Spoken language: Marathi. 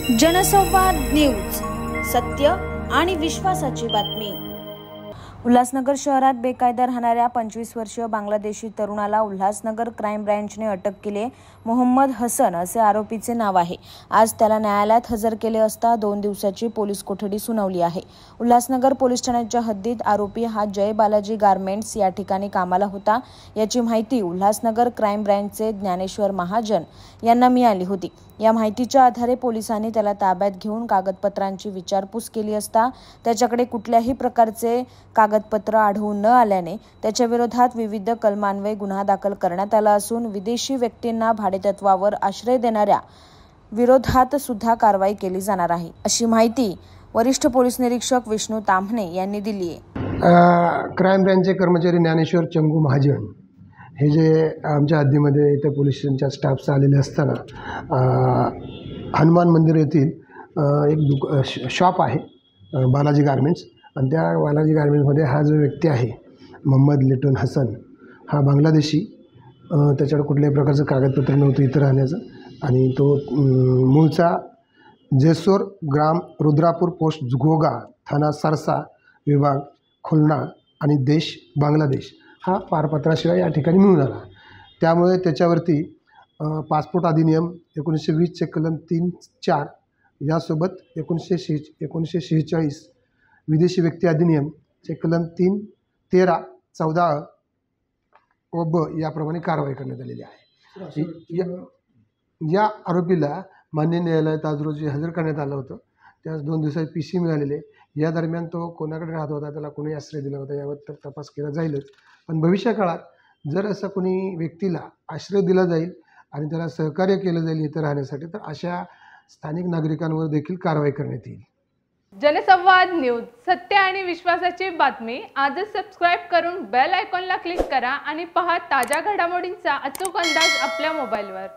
जनसंवाद न्यूज, सत्य आणि विश्वासाची बातमी। उल्हासनगर शहरात बेकायदा राहणाऱ्या 25 वर्षीय बांगलादेशी तरुणाला उल्हासनगर क्राईम ब्रँचने अटक केली। मोहम्मद हसन असे आरोपीचे नाव आहे। आज त्याला न्यायालयात हजर केले असता 2 दिवसाची पोलीस कोठडी सुनावली आहे। उल्हासनगर पोलीस ठाण्याच्या हद्दीत आरोपी हा जय बालाजी गारमेंट्स या ठिकाणी कामाला होता। याची माहिती उल्हासनगर क्राईम ब्रँचचे ज्ञानेश्वर महाजन यांना मिळाली होती। या माहितीच्या आधारे पोलिसांनी त्याला ताब्यात घेऊन कागदपत्रांची विचारपूस केली असता त्याच्याकडे कुठल्याही प्रकारचे कागदपत्र आढळून न आल्याने त्याच्या विरोधात विविध कलमान्वये गुन्हा दाखल करण्यात आला असून विदेशी व्यक्तींना भाडेतत्वावर आश्रय देणाऱ्या विरोधात सुद्धा कारवाई केली जाणार आहे, अशी माहिती वरिष्ठ पोलीस निरीक्षक विष्णू ताम्हणे यांनी दिली आहे। क्राईम ब्रँचचे कर्मचारी ज्ञानेश्वर चंगू महाजन हे जे आमच्या हद्दीमध्ये इथे पोलीस स्टेशनच्या स्टाफचं आलेले असताना हनुमान मंदिर येथील एक शॉप आहे बालाजी गारमेंट्स, आणि त्या बालाजी गारमेंट्समध्ये हा जो व्यक्ती आहे मोहम्मद लिटन हसन हा बांगलादेशी, त्याच्याकडे कुठल्याही प्रकारचं कागदपत्र नव्हतं इथं राहण्याचं, आणि तो मूळचा जेसोर ग्राम रुद्रापूर पोस्ट घोगा थाना सरसा विभाग खुलना आणि देश बांगलादेश हा पारपत्राशिवाय या ठिकाणी मिळून आला। त्यामुळे त्याच्यावरती पासपोर्ट अधिनियम 1920 चे कलम 3(4) यासोबत 1946 विदेशी व्यक्ती अधिनियम चे कलम 3(13), 14 व ब याप्रमाणे कारवाई करण्यात आलेली आहे। या आरोपीला मान्य न्यायालयात आज रोजी हजर करण्यात आलं होतं। त्यास 2 दिवसाची PC मिळालेले। या दरम्यान तो कोणाकडे राहत होता, त्याला कोणी आश्रय दिला होता यावर तर तपास केला जाईलच, पण भविष्यकाळात जर असं कोणी व्यक्तीला आश्रय दिला जाईल आणि त्याला सहकार्य केलं जाईल इथं राहण्यासाठी, तर अशा स्थानिक नागरिकांवर देखील कारवाई करण्यात येईल। जनसंवाद न्यूज, सत्य आणि विश्वासाची बातमी। आजच सबस्क्राइब करून बेल आयकॉनला क्लिक करा आणि पहा ताज्या घडामोडींचा अचूक अंदाज आपल्या मोबाईलवर।